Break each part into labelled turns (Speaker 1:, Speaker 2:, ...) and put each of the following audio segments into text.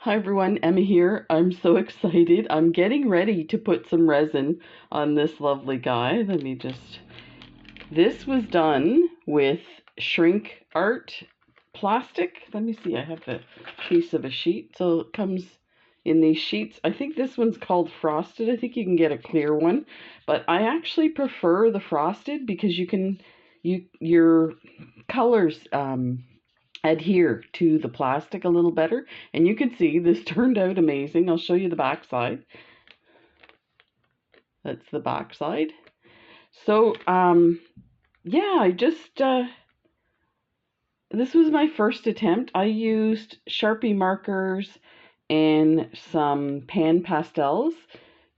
Speaker 1: Hi everyone, Emma here. I'm so excited. I'm getting ready to put some resin on this lovely guy. This was done with shrink art plastic. Let me see, I have the piece of a sheet. So it comes in these sheets. I think this one's called frosted. I think you can get a clear one, but I actually prefer the frosted because your colors adhere to the plastic a little better. And you can see this turned out amazing. I'll show you the back side. That's the back side. So yeah, this was my first attempt. I used Sharpie markers and some pan pastels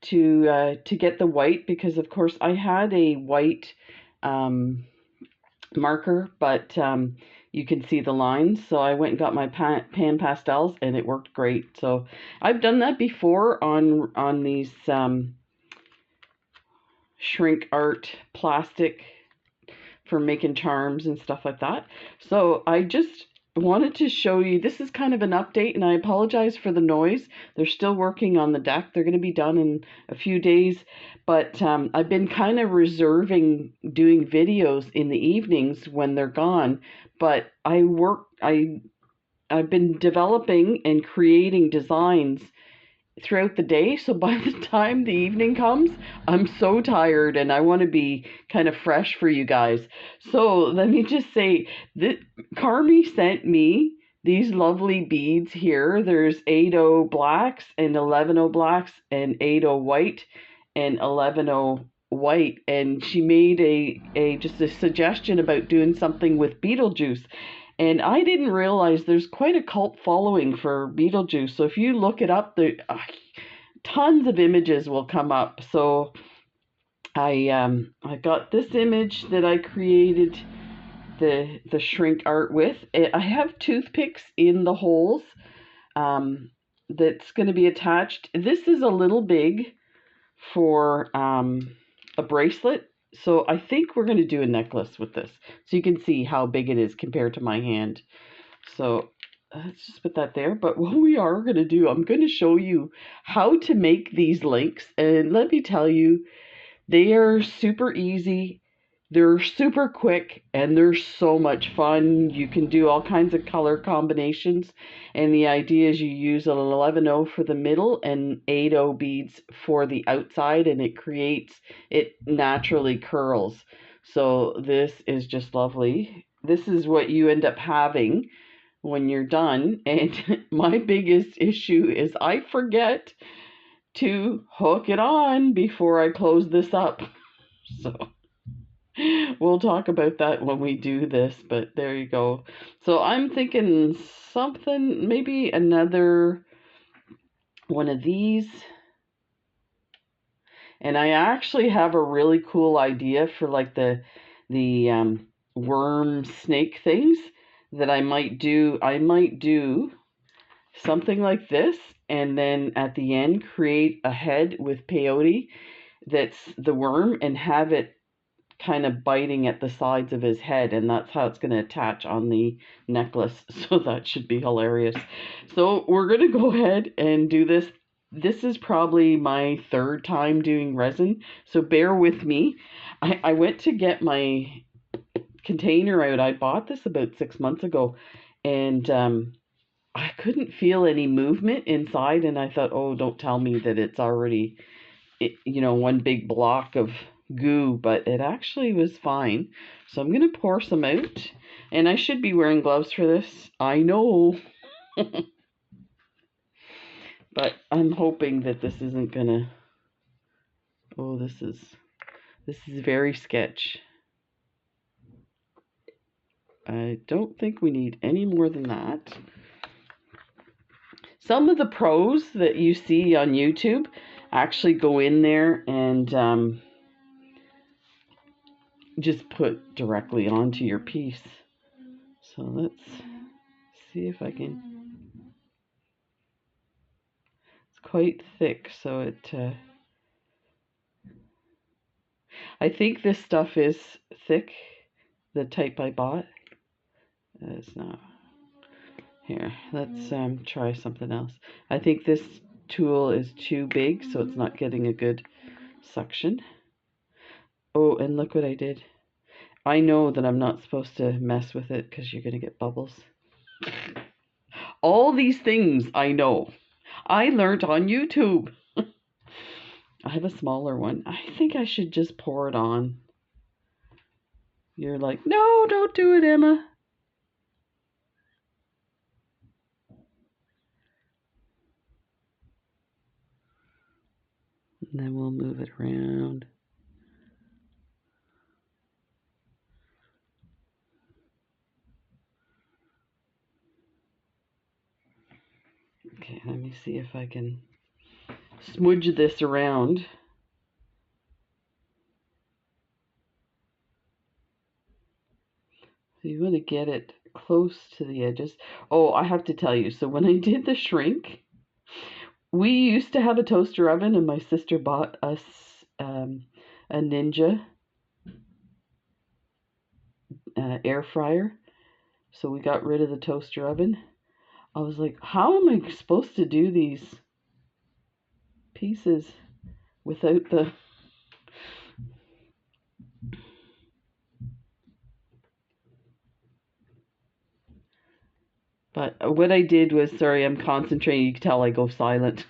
Speaker 1: to get the white, because of course I had a white marker, but you can see the lines. So I went and got my pan pastels and it worked great. So I've done that before on these shrink art plastic for making charms and stuff like that. So I just wanted to show you, this is kind of an update, and I apologize for the noise. They're still working on the deck. They're going to be done in a few days, but I've been kind of reserving doing videos in the evenings when they're gone, but I've been developing and creating designs throughout the day. So by the time the evening comes, I'm so tired and I want to be kind of fresh for you guys. So let me just say that Carmi sent me these lovely beads here. There's 8/0 blacks and 11/0 blacks and 8/0 white and 11/0 white, and she made a just a suggestion about doing something with Beetlejuice. And I didn't realize there's quite a cult following for Beetlejuice. So if you look it up, there tons of images will come up. So I got this image that I created the shrink art with. I have toothpicks in the holes that's going to be attached. This is a little big for a bracelet. So I think we're going to do a necklace with this. So you can see how big it is compared to my hand. So let's just put that there. But what we are going to do, I'm going to show you how to make these links. And let me tell you, they are super easy. They're super quick and they're so much fun. You can do all kinds of color combinations. And the idea is you use an 11/0 for the middle and 8/0 beads for the outside, and it naturally curls. So this is just lovely. This is what you end up having when you're done. And my biggest issue is I forget to hook it on before I close this up. So we'll talk about that when we do this, but there you go. So I'm thinking something, maybe another one of these. And I actually have a really cool idea for like the worm snake things that I might do. I might do something like this, and then at the end create a head with peyote that's the worm, and have it kind of biting at the sides of his head, and that's how it's going to attach on the necklace. So that should be hilarious. So we're going to go ahead and do this. This is probably my third time doing resin, so bear with me. I went to get my container out. I bought this about 6 months ago, and I couldn't feel any movement inside, and I thought, oh, don't tell me that it's already, one big block of goo, but it actually was fine. So I'm going to pour some out, and I should be wearing gloves for this. I know. But I'm hoping that this isn't going to, oh, this is very sketch. I don't think we need any more than that. Some of the pros that you see on YouTube actually go in there and just put directly onto your piece. So let's see if I can. It's quite thick, so I think this stuff is thick, the type I bought. It's not. Here, let's try something else. I think this tool is too big, so it's not getting a good suction. Oh, and look what I did. I know that I'm not supposed to mess with it because you're going to get bubbles. All these things I know. I learned on YouTube. I have a smaller one. I think I should just pour it on. You're like, no, don't do it, Emma. And then we'll move it around. Okay, let me see if I can smudge this around. So you want to get it close to the edges. Oh, I have to tell you, so when I did the shrink, we used to have a toaster oven, and my sister bought us a Ninja air fryer. So we got rid of the toaster oven. I was like, how am I supposed to do these pieces without the... But what I did was, sorry, I'm concentrating. You can tell I go silent.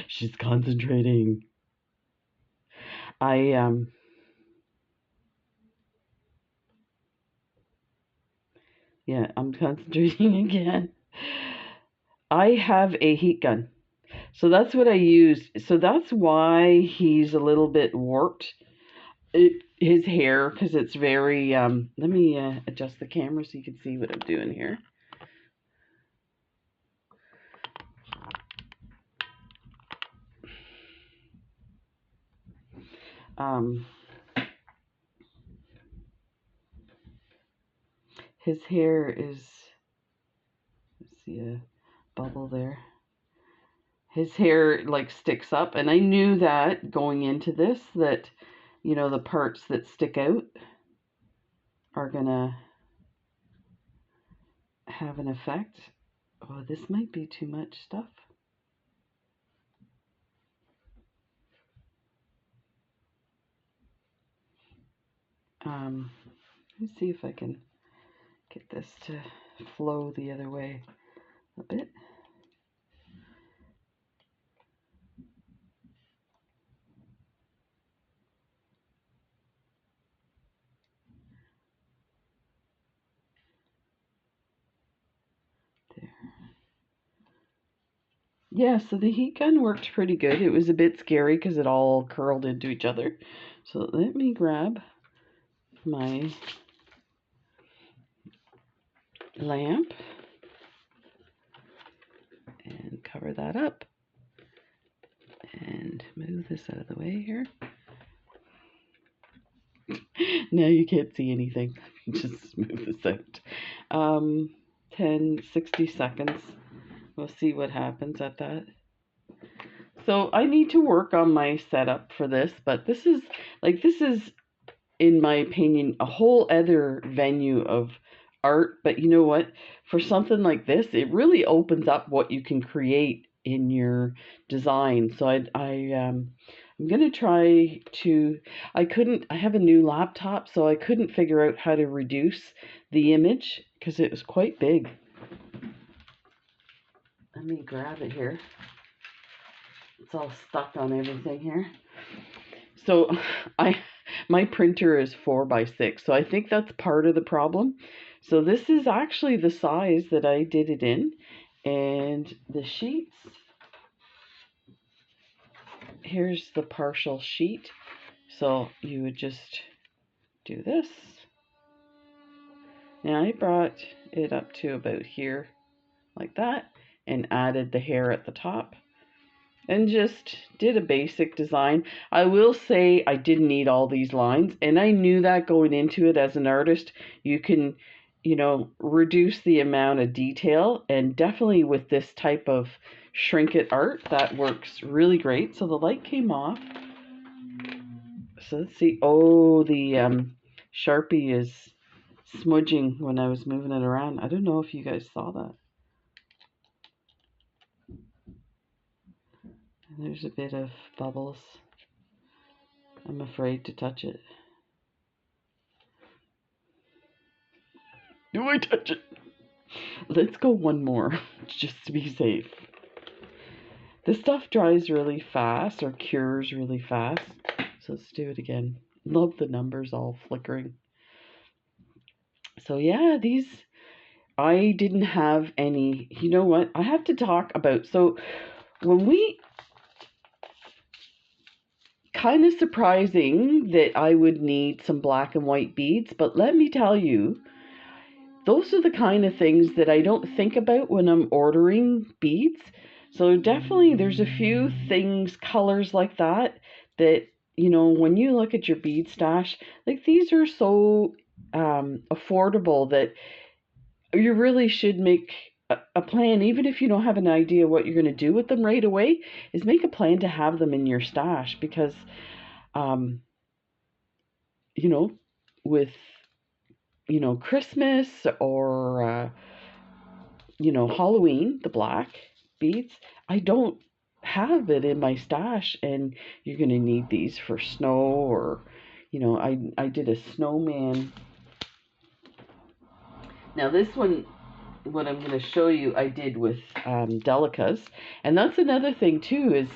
Speaker 1: She's concentrating. Yeah, I'm concentrating again. I have a heat gun. So that's what I used. So that's why he's a little bit warped. His hair, because it's very, let me adjust the camera so you can see what I'm doing here. His hair is, let's see a bubble there. His hair like sticks up, and I knew that going into this, that, you know, the parts that stick out are gonna have an effect. Oh, this might be too much stuff. Let me see if I can get this to flow the other way a bit. There. Yeah, so the heat gun worked pretty good. It was a bit scary because it all curled into each other. So let me grab my lamp and cover that up and move this out of the way here. Now you can't see anything. Just move this out. 10, 60 seconds. We'll see what happens at that. So I need to work on my setup for this, but this is, in my opinion, a whole other venue of art. But you know what? For something like this, it really opens up what you can create in your design. So I'm going to try to, I have a new laptop, so I couldn't figure out how to reduce the image because it was quite big. Let me grab it here. It's all stuck on everything here. So my printer is 4x6, so I think that's part of the problem. So this is actually the size that I did it in, and the sheets, here's the partial sheet. So you would just do this. Now I brought it up to about here, like that, and added the hair at the top. And just did a basic design. I will say I didn't need all these lines, and I knew that going into it. As an artist, you can, you know, reduce the amount of detail, and definitely with this type of shrink it art, that works really great. So the light came off. So let's see. Oh, the Sharpie is smudging when I was moving it around. I don't know if you guys saw that. And there's a bit of bubbles. I'm afraid to touch it. Do I touch it? Let's go one more, just to be safe. This stuff dries really fast, or cures really fast. So let's do it again. Love the numbers all flickering. So yeah, these, I didn't have any, you know what, I have to talk about, so when we, kind of surprising that I would need some black and white beads, but let me tell you, those are the kind of things that I don't think about when I'm ordering beads. So definitely there's a few things, colors like that, that, you know, when you look at your bead stash, like these are so affordable that you really should make a plan, even if you don't have an idea what you're going to do with them right away, is make a plan to have them in your stash, because, you know, with, you know, Christmas or, you know, Halloween, the black beads, I don't have it in my stash, and you're going to need these for snow, or, you know, I did a snowman. Now this one, what I'm going to show you, I did with Delicas, and that's another thing too, is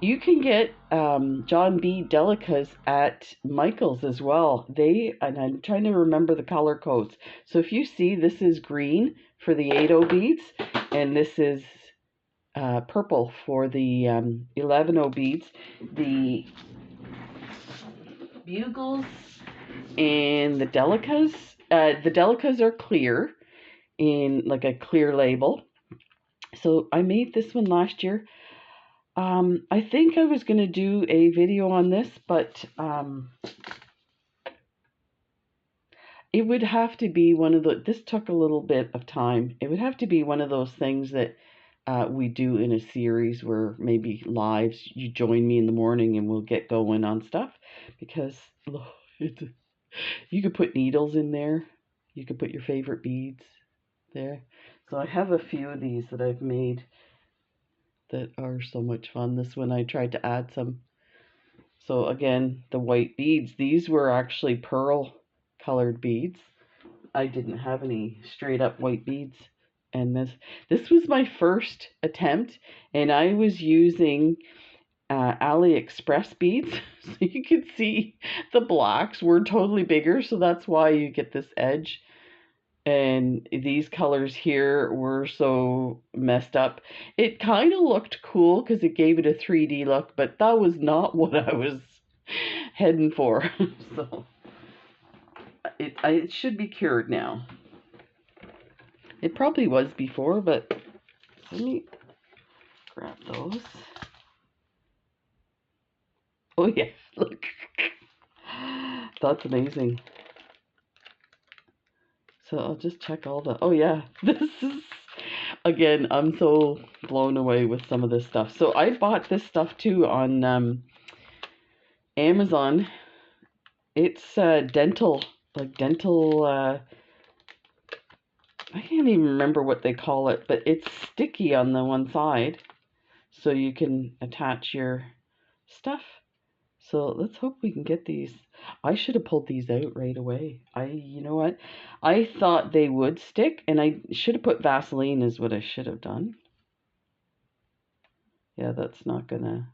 Speaker 1: you can get John Bead Delicas at Michael's as well. And I'm trying to remember the color codes. So if you see, this is green for the 8/0 beads, and this is purple for the 11/0 beads. The bugles and the Delicas are clear, in like a clear label. So I made this one last year. I think I was going to do a video on this, but it would have to be one of the, this took a little bit of time. It would have to be one of those things that we do in a series, where maybe lives, you join me in the morning and we'll get going on stuff, because you could put needles in there. You could put your favorite beads there. So I have a few of these that I've made that are so much fun. This one I tried to add some. So again, the white beads, these were actually pearl colored beads. I didn't have any straight up white beads. And this was my first attempt, and I was using AliExpress beads. So you could see the blacks were totally bigger, so that's why you get this edge. And these colors here were so messed up. It kind of looked cool because it gave it a 3D look, but that was not what I was heading for. So it should be cured now. It probably was before, but let me grab those. Oh yeah, look. That's amazing. So I'll just check all the, oh yeah, this is, again, I'm so blown away with some of this stuff. So I bought this stuff too on Amazon. It's dental, like dental, I can't even remember what they call it, but it's sticky on the one side, so you can attach your stuff. So let's hope we can get these. I should have pulled these out right away. You know what? I thought they would stick, and I should have put Vaseline is what I should have done. Yeah, that's not gonna.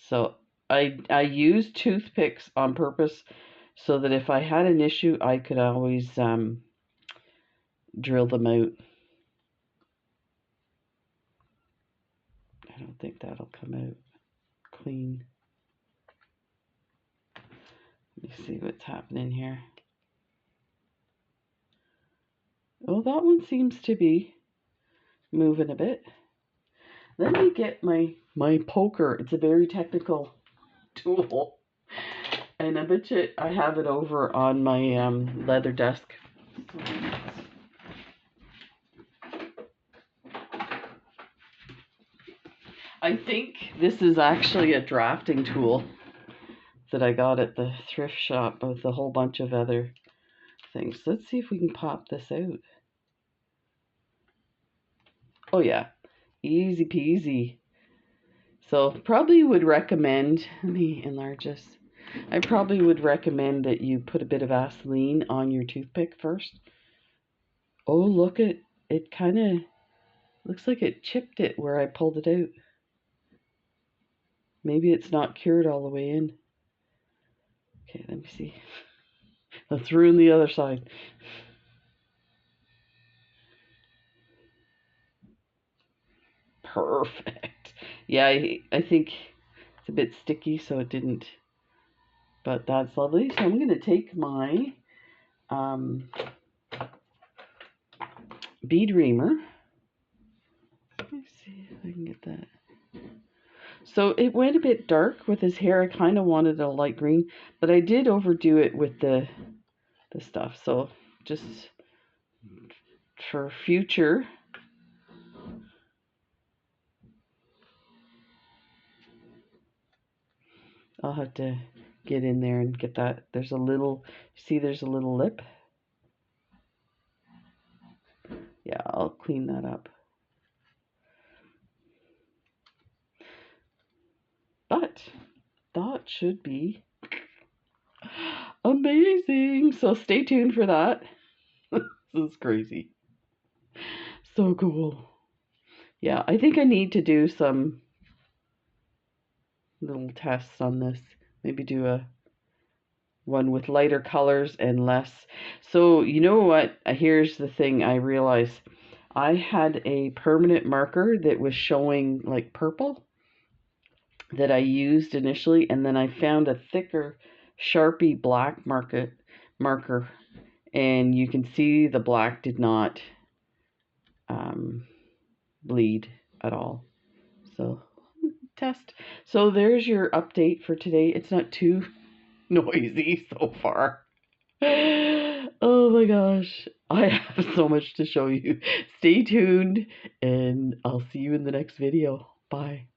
Speaker 1: So I used toothpicks on purpose, so that if I had an issue, I could always drill them out. I don't think that'll come out clean. Let me see what's happening here. Oh, that one seems to be moving a bit. Let me get my poker. It's a very technical tool. And I bet you I have it over on my leather desk. I think this is actually a drafting tool that I got at the thrift shop with a whole bunch of other things. Let's see if we can pop this out. Oh yeah, easy peasy. So probably would recommend, let me enlarge this. I probably would recommend that you put a bit of Vaseline on your toothpick first. Oh, look, it kind of looks like it chipped it where I pulled it out. Maybe it's not cured all the way in. Okay, let me see. Let's ruin the other side. Perfect. Yeah, I think it's a bit sticky, so it didn't. But that's lovely. So I'm going to take my bead reamer. Let's see if I can get that. So it went a bit dark with his hair. I kind of wanted a light green, but I did overdo it with the stuff. So just for future, I'll have to get in there and get that. There's a little, see there's a little lip. Yeah, I'll clean that up. But that should be amazing. So stay tuned for that. This is crazy. So cool. Yeah, I think I need to do some little tests on this. Maybe do a one with lighter colors and less. So you know what? Here's the thing I realized. I had a permanent marker that was showing like purple that I used initially, and then I found a thicker Sharpie black marker, and you can see the black did not bleed at all. So test. So there's your update for today. It's not too noisy so far. Oh my gosh, I have so much to show you. Stay tuned, and I'll see you in the next video. Bye.